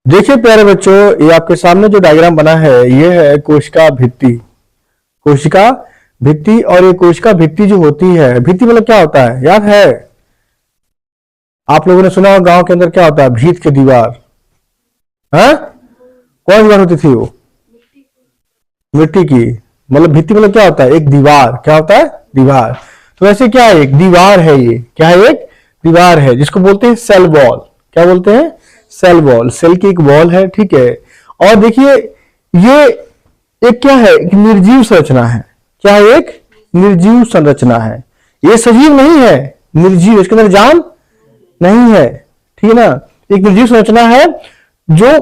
देखिए प्यारे बच्चों, ये आपके सामने जो डायग्राम बना है ये है कोशिका भित्ति। कोशिका भित्ति। और ये कोशिका भित्ति जो होती है, भित्ति मतलब क्या होता है याद है? आप लोगों ने सुना होगा गांव के अंदर क्या होता है, भीत की दीवार। हाँ, कौन दीवार होती थी वो? मिट्टी की। मतलब भित्ति मतलब क्या होता है? एक दीवार। क्या होता है? दीवार। तो वैसे क्या है, एक दीवार है। ये क्या है? एक दीवार है जिसको बोलते हैं सेल वॉल। क्या बोलते हैं? Cell wall. सेल की एक वॉल है, ठीक है। और देखिए ये एक क्या है, एक निर्जीव संरचना है। क्या है? एक निर्जीव संरचना है। ये सजीव नहीं है, निर्जीव, इसके अंदर जान नहीं है, ठीक है ना। एक निर्जीव संरचना है जो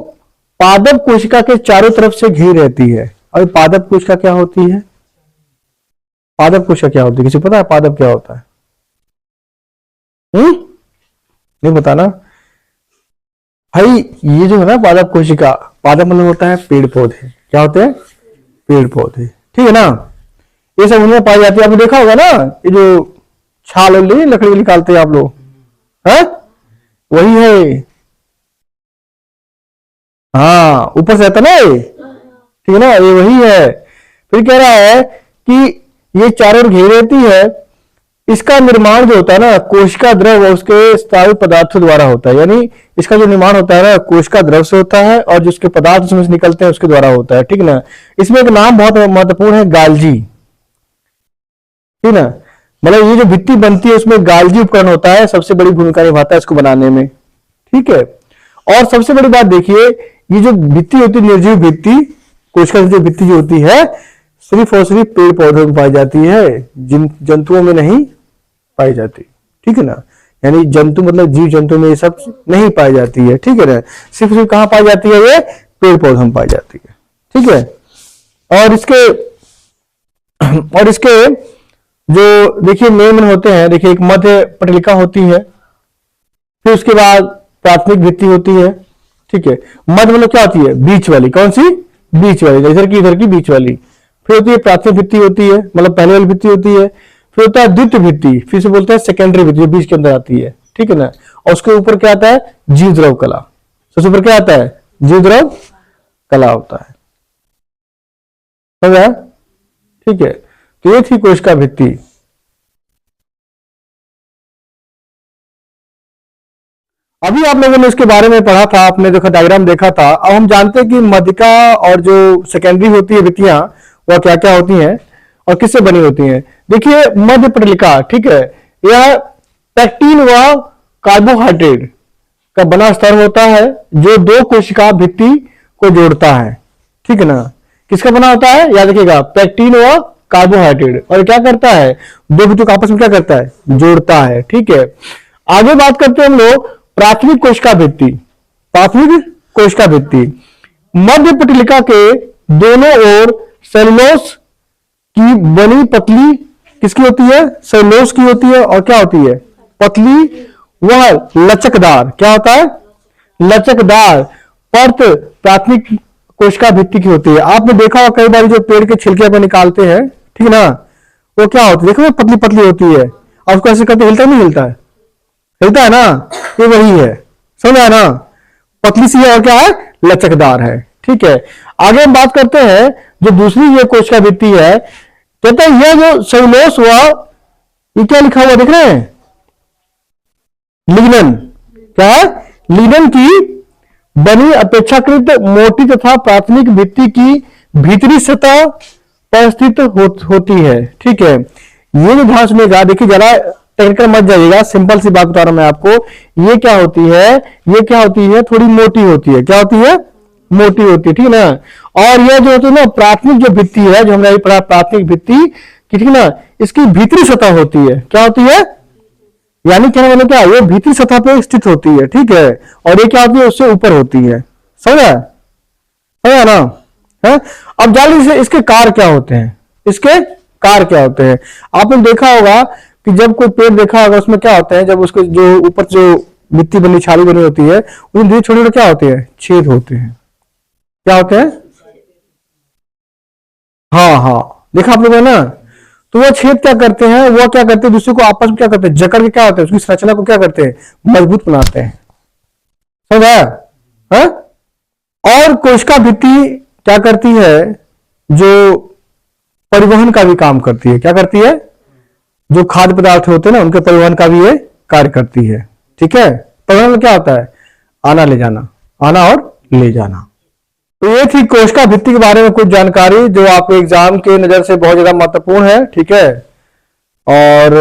पादप कोशिका के चारों तरफ से घिरी रहती है। और पादप कोशिका क्या होती है? पादप कोशिका क्या होती है? किसी को पता है पादप क्या होता है? नहीं बताना भाई। ये जो है ना पादप कोशिका, पादप मतलब होता है पेड़ पौधे। क्या होते हैं? पेड़ पौधे, ठीक है ना। ये सब उनमें पाई जाती है। आपने देखा होगा ना, ये जो छाल लकड़ी निकालते हैं आप लोग, है वही है। हाँ, ऊपर से आता ना ये, ठीक है ना, ये वही है। फिर कह रहा है कि ये चारों ओर घेरी रहती है। इसका निर्माण जो होता है ना, कोशिका द्रव और उसके स्रावी पदार्थों द्वारा होता है। यानी इसका जो निर्माण होता है ना, कोशिका द्रव से होता है और जो उसके पदार्थ उसमें से निकलते हैं उसके द्वारा होता है, ठीक ना। इसमें एक नाम बहुत महत्वपूर्ण है, गाल्जी, ठीक ना। मतलब ये जो भित्ति बनती है उसमें गाल्जी उपकरण होता है, सबसे बड़ी भूमिका निभाता है इसको बनाने में, ठीक है। और सबसे बड़ी बात देखिए, ये जो भित्ति होती है, निर्जीव भित्ति, कोशिका की जो भित्ति जो होती है, सिर्फ और सिर्फ पेड़ पौधों में पाई जाती है, जिन जंतुओं में नहीं पाई जाती, ठीक है ना। यानी जंतु मतलब जीव जंतु में ये सब नहीं पाई जाती है, ठीक है ना। सिर्फ सिर्फ कहां पाई जाती है? ये पेड़ पौधों में पाई जाती है, ठीक है। और इसके जो देखिए मेन होते हैं, देखिए एक मध्य पटलिका होती है, फिर उसके बाद प्राथमिक भित्ति होती है, ठीक है। मध्य मतलब क्या होती है? बीच वाली। कौन सी? बीच वाली, इधर की बीच वाली। फिर होती है प्राथमिक भित्ति होती है, मतलब पहले वाली भित्ति होती है। फिर होता है द्वितीय भित्ति, फिर से बोलते हैं सेकेंडरी भित्ति, जो बीच के अंदर आती है, ठीक है ना। और उसके ऊपर क्या आता है? जीव द्रव कला। सबसे ऊपर क्या आता है? जीव द्रव कला होता है, समझा? ठीक है। तो ये थी कोशिका भित्ति। अभी आप लोगों ने इसके बारे में पढ़ा था, आपने देखा, डायग्राम देखा था। अब हम जानते हैं कि मध्यिका और जो सेकेंडरी होती है भित्तियां, वह क्या क्या होती हैं और किससे बनी होती हैं। देखिए मध्य पटलिका, ठीक है, यह पैक्टिन व कार्बोहाइड्रेट का बना स्तर होता है जो दो कोशिका भित्ति को जोड़ता है, ठीक है ना। किसका बना होता है? याद रखिएगा, पैक्टिन व कार्बोहाइड्रेट। और क्या करता है? दो भित्तियों को आपस में क्या करता है? जोड़ता है, ठीक है। आगे बात करते हैं हम लोग प्राथमिक कोशिका भित्ति। प्राथमिक कोशिका भित्ति मध्य पटलिका के दोनों ओर सेलुलोज की बनी पतली, किसकी होती है? सेलुलोज की होती है। और क्या होती है? पतली वह लचकदार। क्या होता है? लचकदार परत प्राथमिक कोशिका भित्ति की होती है। आपने देखा होगा कई बार जो पेड़ के छिलके अपन निकालते हैं, ठीक है ना, वो क्या होती है? देखो पतली पतली होती है, और उसको ऐसे करते हिलता नहीं हिलता है? हिलता है ना, ये वही है, समझ आया ना। पतली सी है और क्या है? लचकदार है, ठीक है। आगे हम बात करते हैं जो दूसरी ये कोशिका भित्ति है, कहते हैं यह जो सेलुलोज हुआ, ये क्या लिखा हुआ देख रहे हैं? लिग्नन। क्या है? लिग्नन की बनी अपेक्षाकृत मोटी तथा प्राथमिक भित्ति की भीतरी सतह पर स्थित होती है, ठीक है। ये जो ध्यान सुनेगा, देखिए जरा टेक्निकल मत जाइएगा, सिंपल सी बात बता रहा हूं मैं आपको। ये क्या होती है? ये क्या होती है? थोड़ी मोटी होती है। क्या होती है? मोटी होती है, ठीक है ना। और ये जो होती है ना प्राथमिक जो भित्ति है, जो हमने पढ़ा प्राथमिक भित्ति की, ठीक है ना, इसकी भीतरी सतह होती है। क्या होती है? यानी कहने वाला क्या, ये भीतरी सतह पर स्थित होती है, ठीक है। और ये क्या होती है? उससे ऊपर होती है, समझा? समझा ना? है। अब जान लीजिए इसके कार्य क्या होते हैं। इसके कार्य क्या होते हैं? आपने देखा होगा कि जब कोई पेड़ देखा होगा, उसमें क्या होता है, जब उसके जो ऊपर जो मिट्टी बनी, छाली बनी होती है, उन छोटे छोटे क्या होते हैं? छेद होते हैं। क्या होते हैं? हाँ हाँ, देखा आप लोगों ने ना। तो वो छेद क्या करते हैं? वो क्या करते हैं? दूसरे को आपस में क्या करते हैं? जकड़ के क्या होता है, उसकी संरचना को क्या करते हैं? मजबूत बनाते हैं, समझा? हाँ? और कोशिका भित्ति क्या करती है, जो परिवहन का भी काम करती है। क्या करती है? जो खाद्य पदार्थ होते हैं ना, उनके परिवहन का भी ये कार्य करती है। ठीक है, परिवहन में क्या होता है? आना ले जाना, आना और ले जाना। तो ये थी कोशिका भित्ति के बारे में कुछ जानकारी जो आपके एग्जाम के नजर से बहुत ज्यादा महत्वपूर्ण है। ठीक है, और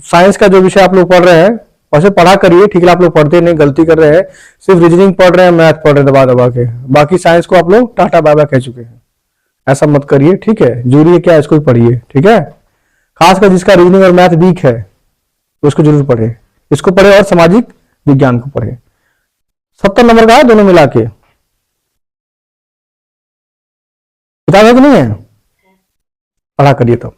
साइंस का जो विषय आप लोग पढ़ रहे हैं वैसे पढ़ा करिए। ठीक है, आप लोग पढ़ते नहीं, गलती कर रहे हैं, सिर्फ रीजनिंग पढ़ रहे हैं, मैथ पढ़ रहे हैं दबा दबा के, बाकी साइंस को आप लोग टाटा बाय बाय कह चुके हैं। ऐसा मत करिए। ठीक है, जरूरी है क्या, इसको भी पढ़िए। ठीक है, खासकर जिसका रीजनिंग और मैथ वीक है तो उसको जरूर पढ़े, इसको पढ़े और सामाजिक विज्ञान को पढ़े। 70 नंबर का है दोनों मिला के, किताब है कि नहीं है? पढ़ा करिए तो।